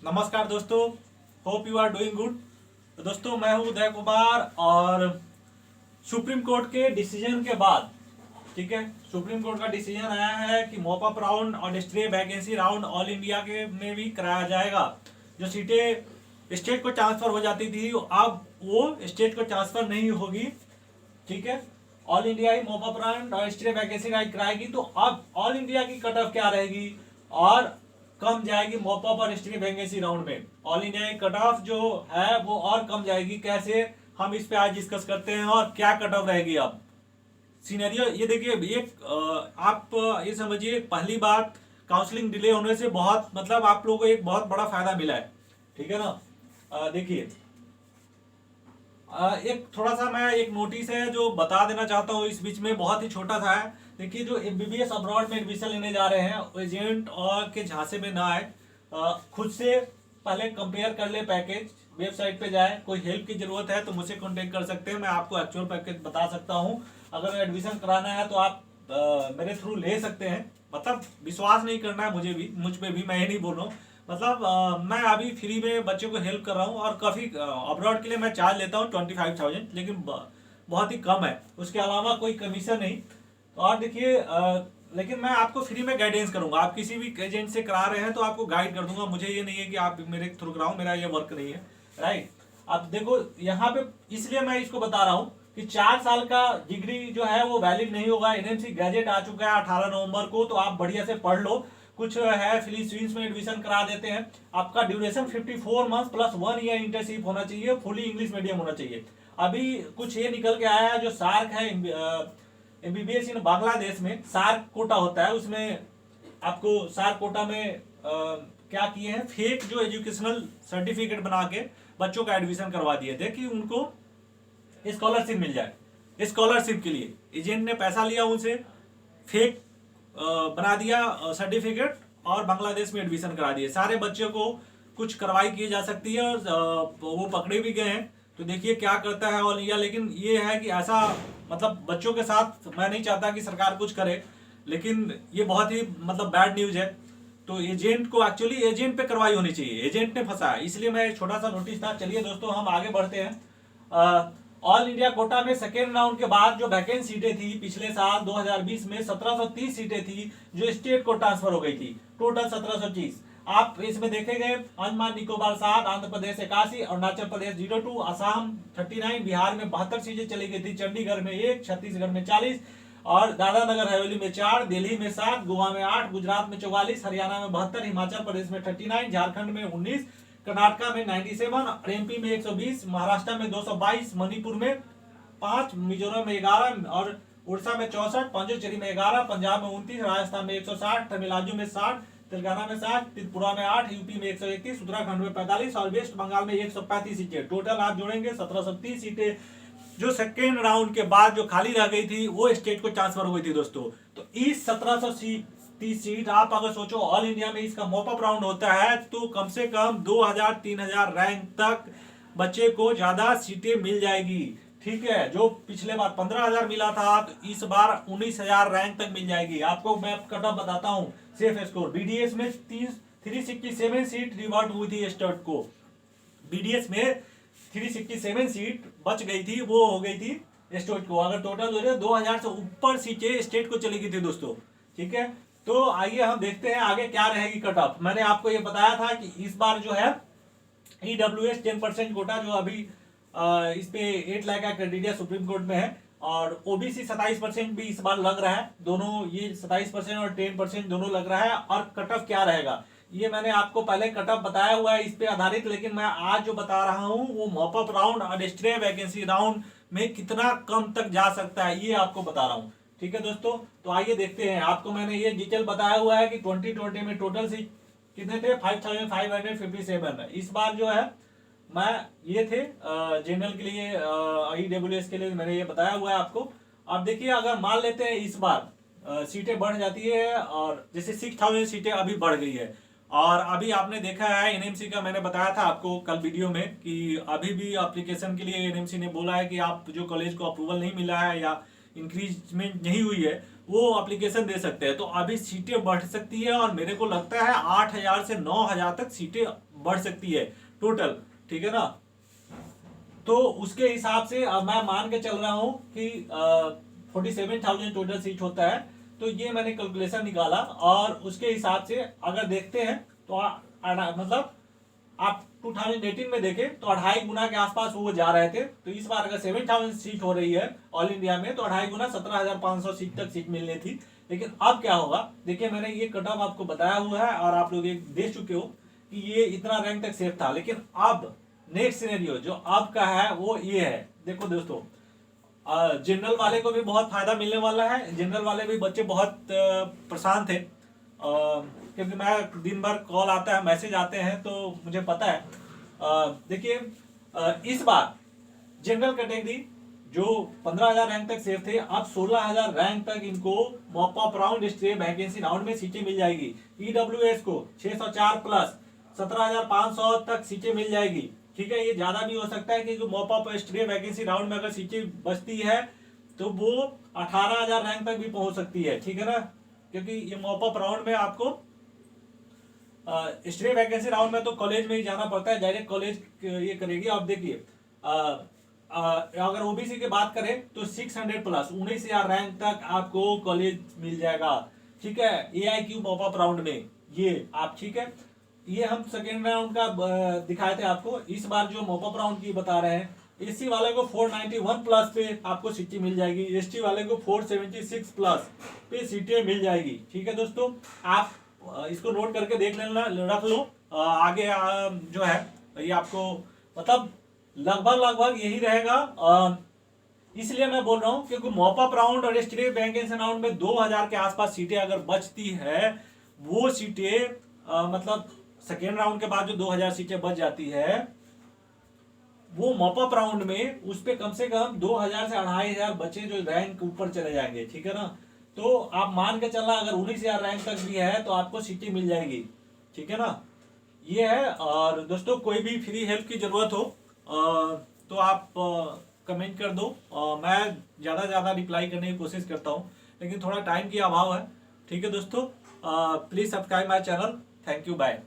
नमस्कार दोस्तों, hope you are doing good. तो दोस्तों मैं हूं उदय कुमार और सुप्रीम कोर्ट के डिसीजन के बाद, ठीक है, सुप्रीम कोर्ट का डिसीजन आया है कि मॉप अप राउंड और stay vacancy round all India के में भी कराया जाएगा। जो सीटें स्टेट को ट्रांसफर हो जाती थी अब वो स्टेट को ट्रांसफर नहीं होगी, ठीक है। ऑल इंडिया ही मॉप अप राउंड और स्टे वैकेंसी कराएगी। तो अब ऑल इंडिया की कट ऑफ क्या रहेगी और कम जाएगी मॉप अप और स्टे वैकेंसी राउंड में। ऑल इंडिया की कट ऑफ जो है वो और कम जाएगी, कैसे, हम इस पे आज डिस्कस करते हैं और क्या कट ऑफ रहेगी। अब सीनेरियो ये देखिए, आप ये समझिए, पहली बात काउंसलिंग डिले होने से बहुत मतलब आप लोगों को एक बहुत बड़ा फायदा मिला है, ठीक है ना। देखिए, एक थोड़ा सा मैं एक नोटिस है जो बता देना चाहता हूँ इस बीच में, बहुत ही छोटा सा है। देखिए, जो एमबीबीएस अब्रॉड में एडमिशन लेने जा रहे हैं एजेंट और के झांसे में ना आए, खुद से पहले कंपेयर कर ले पैकेज, वेबसाइट पे जाए। कोई हेल्प की जरूरत है तो मुझसे कांटेक्ट कर सकते हैं, मैं आपको एक्चुअल पैकेज बता सकता हूँ। अगर एडमिशन कराना है तो आप मेरे थ्रू ले सकते हैं। मतलब विश्वास नहीं करना है मुझे भी, मुझ पे भी, मैं ये नहीं बोल रहा हूँ। मतलब मैं अभी फ्री में बच्चों को हेल्प कर रहा हूँ और काफ़ी अब्रॉड के लिए मैं चार्ज लेता हूँ 25,000, लेकिन बहुत ही कम है, उसके अलावा कोई कमीशन नहीं। तो और देखिए, लेकिन मैं आपको फ्री में गाइडेंस करूंगा। आप किसी भी एजेंट से करा रहे हैं तो आपको गाइड कर दूंगा, मुझे ये नहीं है कि आप मेरे थ्रू कराओ, मेरा ये वर्क नहीं है, राइट। अब देखो यहाँ पे, इसलिए मैं इसको बता रहा हूँ कि 4 साल का डिग्री जो है वो वैलिड नहीं होगा। एनएमसी गैजेट आ चुका है 18 नवंबर को, तो आप बढ़िया से पढ़ लो। कुछ है फिलीपींस में एडमिशन करा देते हैं। आपका duration 54 month plus 1 year internship होना चाहिए, फुली इंग्लिश मीडियम होना चाहिए। अभी कुछ ये निकल के आया है, जो सार्क है, एमबीबीएस इन बांग्लादेश में सार्क कोटा होता है, उसमें आपको सार्क कोटा में क्या किए हैं, फेक जो एजुकेशनल सर्टिफिकेट बना के बच्चों का एडमिशन करवा दिए थे कि उनको स्कॉलरशिप मिल जाए। स्कॉलरशिप के लिए एजेंट ने पैसा लिया उनसे, फेक बना दिया सर्टिफिकेट और बांग्लादेश में एडमिशन करा दिए। सारे बच्चों को कुछ कार्रवाई की जा सकती है और वो पकड़े भी गए हैं। तो देखिए क्या करता है ऑल इंडिया। लेकिन ये है कि ऐसा, मतलब बच्चों के साथ मैं नहीं चाहता कि सरकार कुछ करे, लेकिन ये बहुत ही मतलब बैड न्यूज है। तो एजेंट को, एक्चुअली एजेंट पे कार्रवाई होनी चाहिए, एजेंट ने फंसा है, इसलिए मैं छोटा सा नोटिस था। चलिए दोस्तों, हम आगे बढ़ते हैं। ऑल इंडिया कोटा में सेकेंड राउंड के बाद जो वैकेंट सीटें थी पिछले साल 2020 में 1730 सीटें थी जो स्टेट को ट्रांसफर हो गई थी, टोटल 1730। आप इसमें देखेंगे अंडमान निकोबार 7, आंध्र प्रदेश 81, अरुणाचल प्रदेश 02, असम 39, बिहार में 72 सीटें चली गई थी, चंडीगढ़ में 1, छत्तीसगढ़ में 40 और दादरा नगर हवेली में 4, दिल्ली में 7, गोवा में 8, गुजरात में 44, हरियाणा में 72, हिमाचल प्रदेश में 39, झारखंड में 19, कर्नाटका में 97, एमपी में 120, महाराष्ट्र में 222, मणिपुर में 5, मिजोरम में 11 और उड़ीसा में 64, पांडिचेरी में 11, पंजाब में 29, राजस्थान में 160, तमिलनाडु में 60, तेलंगाना में 60, त्रिपुरा में 8, यूपी में 131, उत्तराखंड में 45 और वेस्ट बंगाल में 135 सीटें। टोटल आप जोड़ेंगे 1730 सीटें जो सेकेंड राउंड के बाद जो खाली रह गई थी वो स्टेट को ट्रांसफर हो गई थी दोस्तों। तो इस 1730 सीट आप अगर सोचो ऑल इंडिया में इसका मॉपअप राउंड होता है तो कम से कम 2000-3000 रैंक तक बच्चे को ज्यादा सीटें मिल जाएगी, ठीक है। जो पिछले बार 15,000 मिला था तो इस बार 19,000 रैंक तक मिल जाएगी। आपको मैं कट ऑफ बताता हूँ, सेफ स्कोर बीडीएस में 367 सीट रिवर्ट हुई थी स्टेट को। बीडीएस में 367 सीट बच गई थी, वो हो गई थी स्टेट को। अगर टोटल हो जाए 2000 से ऊपर सीटें स्टेट को चली गई थी दोस्तों, ठीक है। तो आइए हम देखते हैं आगे क्या रहेगी कट ऑफ। मैंने आपको ये बताया था कि इस बार जो है ईडब्ल्यूएस 10% कोटा जो अभी इस पे 8 लाख का क्राइटेरिया सुप्रीम कोर्ट में है, और ओबीसी 27% भी इस बार लग रहा है। दोनों ये 27% और 10% दोनों लग रहा है। और कट ऑफ क्या रहेगा ये मैंने आपको पहले कट ऑफ बताया हुआ है इस पे आधारित, लेकिन मैं आज जो बता रहा हूँ वो मॉपअप राउंड और स्टे वैकेंसी राउंड में कितना कम तक जा सकता है ये आपको बता रहा हूँ, ठीक है दोस्तों। तो आइए देखते हैं। आपको मैंने ये डिटेल बताया हुआ है कि 2020 में टोटल सीट कितने थे, 5557। इस बार जो है मैं ये थे जनरल के लिए, ईडब्ल्यूएस के लिए मैंने ये बताया हुआ है आपको। अब देखिए, अगर मान लेते हैं इस बार सीटें बढ़ जाती है, और जैसे 6000 सीटें अभी बढ़ गई है, और अभी आपने देखा है एनएमसी का, मैंने बताया था आपको कल वीडियो में कि अभी भी एप्लीकेशन के लिए एनएमसी ने बोला है कि आप जो कॉलेज को अप्रूवल नहीं मिला है या इंक्रीजमेंट नहीं हुई है वो एप्लीकेशन दे सकते हैं। तो अभी सीटें बढ़ सकती है और मेरे को लगता है 8,000 से 9,000 तक सीटें बढ़ सकती है टोटल, ठीक है ना। तो उसके हिसाब से अब मैं मान के चल रहा हूं कि 47,000 टोटल सीट होता है। तो ये मैंने कैलकुलेशन निकाला और उसके हिसाब से अगर देखते हैं तो मतलब आप 2018 में देखें तो 2.5 गुना के आसपास वो जा रहे थे। तो इस बार अगर 7,000 सीट हो रही है ऑल इंडिया में तो 2.5 गुना 17,500 सीट तक सीट मिलनी थी। लेकिन अब क्या होगा, देखिए मैंने ये कट ऑफ आपको बताया हुआ है और आप लोग ये देख चुके हो कि ये इतना रैंक तक सेफ था। लेकिन अब नेक्स्ट सिनेरियो जो अब का है वो ये है। देखो दोस्तों, जनरल वाले को भी बहुत फायदा मिलने वाला है। जनरल वाले भी बच्चे बहुत परेशान थे, क्योंकि मैं दिन भर कॉल आता है, मैसेज आते हैं, तो मुझे पता है। देखिए इस बार जनरल कैटेगरी जो 15,000 रैंक तक सेफ थे, अब 16,000 रैंक तक इनको mop up round stay vacancy round में सीटें मिल जाएगी। ईडब्ल्यूएस को 604 प्लस 17,500 तक सीटें मिल जाएगी, ठीक है। ये ज्यादा भी हो सकता है कि जो mop up stay vacancy round में अगर सीटें बचती है तो वो 18,000 रैंक तक भी पहुंच सकती है, ठीक है ना। क्योंकि ये मॉप अप राउंड में आपको स्टे वैकेंसी राउंड में तो कॉलेज में ही जाना पड़ता है, डायरेक्ट कॉलेज ये करेगी। आप देखिए अगर ओबीसी की बात करें तो 600 प्लस 19,000 रैंक तक आपको कॉलेज मिल जाएगा, ठीक है। AIQ मॉप अप राउंड में ये आप, ठीक है। ये हम सेकेंड राउंड का दिखाए थे आपको। इस बार जो मॉप अप राउंड की बता रहे हैं, एससी वाले को 491 प्लस पे आपको सीटें मिल जाएगी, एसटी वाले को 476 प्लस पे सीटें मिल जाएगी, ठीक है दोस्तों। आप इसको नोट करके देख लेना, रख लो। आगे जो है ये आपको मतलब लगभग यही रहेगा। इसलिए मैं बोल रहा हूं क्योंकि मॉप अप राउंड और स्टे वैकेंसी राउंड में 2,000 के आसपास सीटें अगर बचती है, वो सीटें मतलब सेकेंड राउंड के बाद जो 2,000 सीटें बच जाती है, वो मॉप अप राउंड में उस पे कम से कम 2,000 से 2,500 बच्चे जो रैंक ऊपर चले जाएंगे, ठीक है ना। तो आप मान के चलना अगर 19,000 रैंक तक भी है तो आपको सीटें मिल जाएगी, ठीक है ना। ये है। और दोस्तों कोई भी फ्री हेल्प की जरूरत हो तो आप कमेंट कर दो, मैं ज़्यादा से ज़्यादा रिप्लाई करने की कोशिश करता हूँ, लेकिन थोड़ा टाइम की अभाव है, ठीक है दोस्तों। Please subscribe my channel. Thank you, bye.